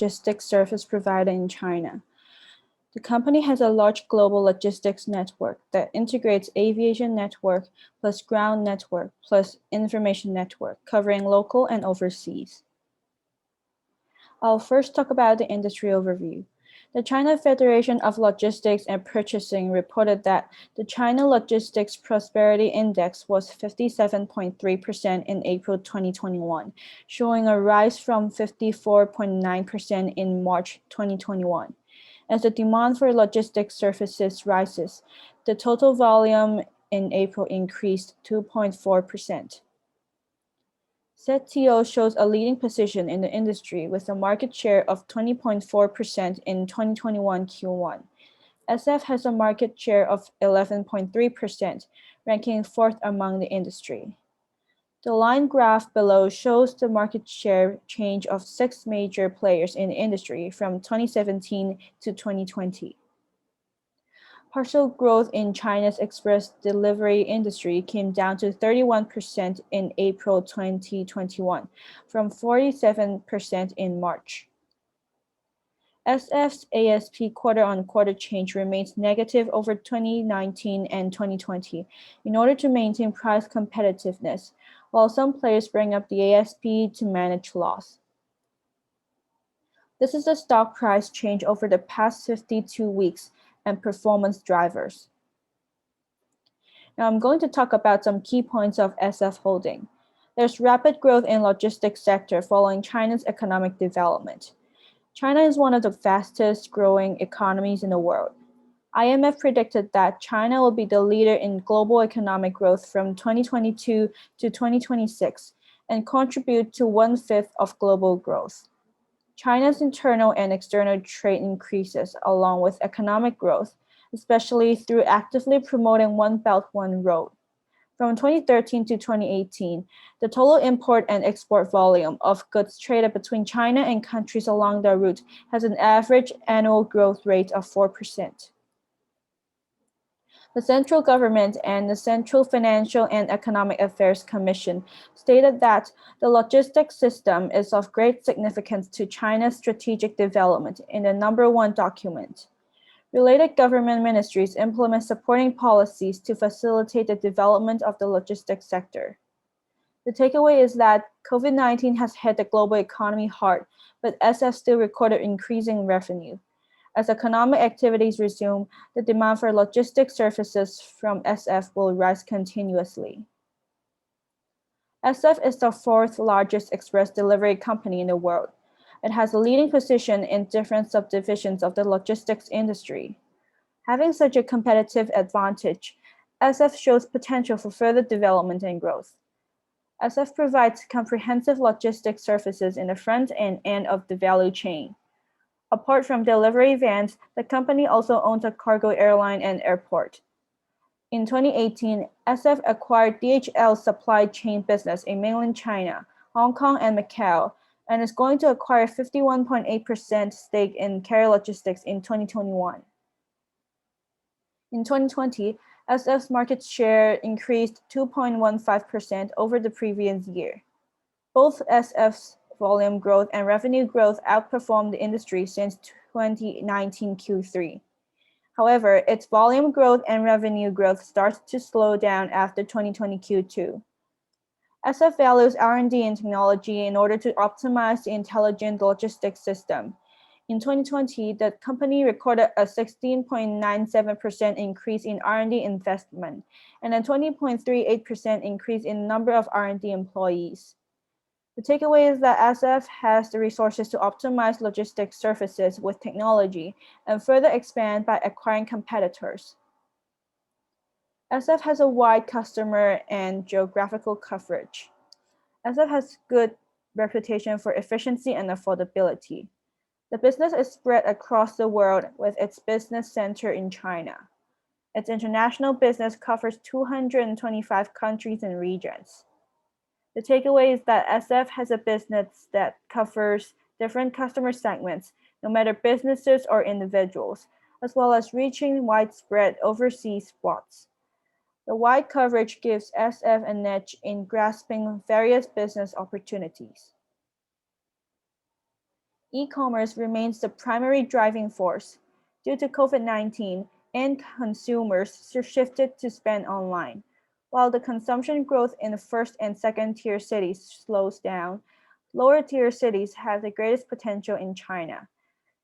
logistics service provider in China. The company has a large global logistics network that integrates aviation network plus ground network plus information network, covering local and overseas. I'll first talk about the industry overview. The China Federation of Logistics and Purchasing reported that the China Logistics Prosperity Index was 57.3% in April 2021, showing a rise from 54.9% in March 2021. As the demand for logistics services rises, the total volume in April increased 2.4%. ZTO shows a leading position in the industry with a market share of 20.4% in 2021 Q1. SF has a market share of 11.3%, ranking fourth among the industry. The line graph below shows the market share change of 6 major players in the industry from 2017 to 2020. Partial growth in China's express delivery industry came down to 31% in April 2021, from 47% in March. SF's ASP quarter-on-quarter change remains negative over 2019 and 2020 in order to maintain price competitiveness, while some players bring up the ASP to manage loss. This is the stock price change over the past 52 weeks and performance drivers. Now I'm going to talk about some key points of SF Holding. There's rapid growth in logistics sector following China's economic development. China is one of the fastest growing economies in the world. IMF predicted that China will be the leader in global economic growth from 2022 to 2026 and contribute to 1/5 of global growth. China's internal and external trade increases along with economic growth, especially through actively promoting One Belt, One Road. From 2013 to 2018, the total import and export volume of goods traded between China and countries along the route has an average annual growth rate of 4%. The central government and the Central Financial and Economic Affairs Commission stated that the logistics system is of great significance to China's strategic development in the number 1 document. Related government ministries implement supporting policies to facilitate the development of the logistics sector. The takeaway is that COVID-19 has hit the global economy hard, but SF still recorded increasing revenue. As economic activities resume, the demand for logistics services from SF will rise continuously. SF is the 4th largest express delivery company in the world. It has a leading position in different subdivisions of the logistics industry. Having such a competitive advantage, SF shows potential for further development and growth. SF provides comprehensive logistics services in the front and end of the value chain. Apart from delivery vans, the company also owns a cargo airline and airport. In 2018, SF acquired DHL's supply chain business in mainland China, Hong Kong, and Macau, and is going to acquire 51.8% stake in Carrier Logistics in 2021. In 2020, SF's market share increased 2.15% over the previous year. Both SF's volume growth and revenue growth outperformed the industry since 2019 Q3. However, its volume growth and revenue growth starts to slow down after 2020 Q2. SF values R&D and technology in order to optimize the intelligent logistics system. In 2020, the company recorded a 16.97% increase in R&D investment and a 20.38% increase in number of R&D employees. The takeaway is that SF has the resources to optimize logistics services with technology and further expand by acquiring competitors. SF has a wide customer and geographical coverage. SF has good reputation for efficiency and affordability. The business is spread across the world with its business center in China. Its international business covers 225 countries and regions. The takeaway is that SF has a business that covers different customer segments, no matter businesses or individuals, as well as reaching widespread overseas spots. The wide coverage gives SF an edge in grasping various business opportunities. E-commerce remains the primary driving force. Due to COVID-19, and consumers shifted to spend online. While the consumption growth in the first and second tier cities slows down, lower tier cities have the greatest potential in China.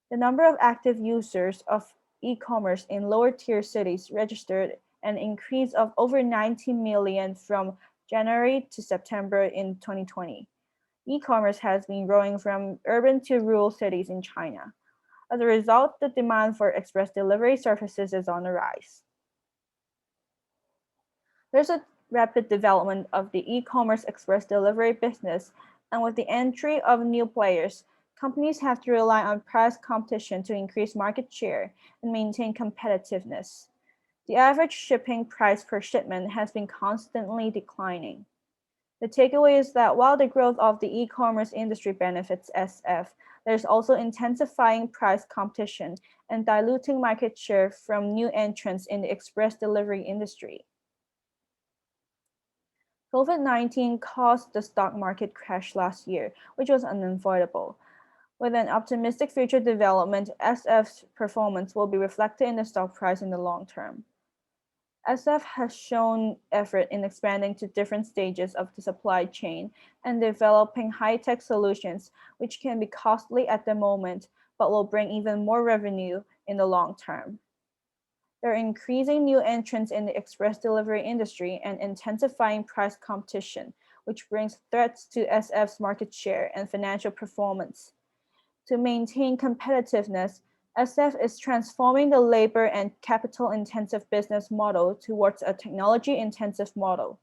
The number of active users of e-commerce in lower tier cities registered an increase of over 90 million from January to September in 2020. E-commerce has been growing from urban to rural cities in China. As a result, the demand for express delivery services is on the rise. There's a rapid development of the e-commerce express delivery business, and with the entry of new players, companies have to rely on price competition to increase market share and maintain competitiveness. The average shipping price per shipment has been constantly declining. The takeaway is that while the growth of the e-commerce industry benefits SF, there's also intensifying price competition and diluting market share from new entrants in the express delivery industry. COVID-19 caused the stock market crash last year, which was unavoidable. With an optimistic future development, SF's performance will be reflected in the stock price in the long term. SF has shown effort in expanding to different stages of the supply chain and developing high-tech solutions, which can be costly at the moment, but will bring even more revenue in the long term. There are increasing new entrants in the express delivery industry and intensifying price competition, which brings threats to SF's market share and financial performance. To maintain competitiveness, SF is transforming the labor and capital-intensive business model towards a technology-intensive model.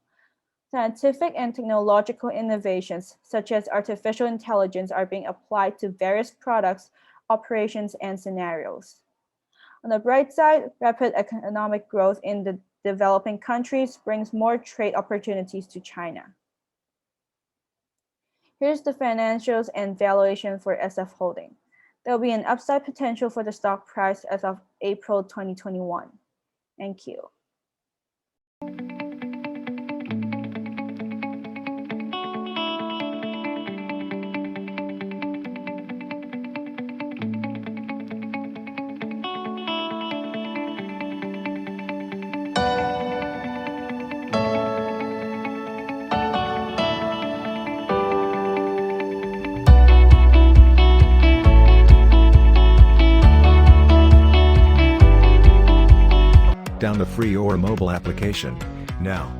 Scientific and technological innovations, such as artificial intelligence, are being applied to various products, operations, and scenarios. On the bright side, rapid economic growth in the developing countries brings more trade opportunities to China. Here's the financials and valuation for SF Holding. There will be an upside potential for the stock price as of April 2021. Thank you. Down the free Auro mobile application now.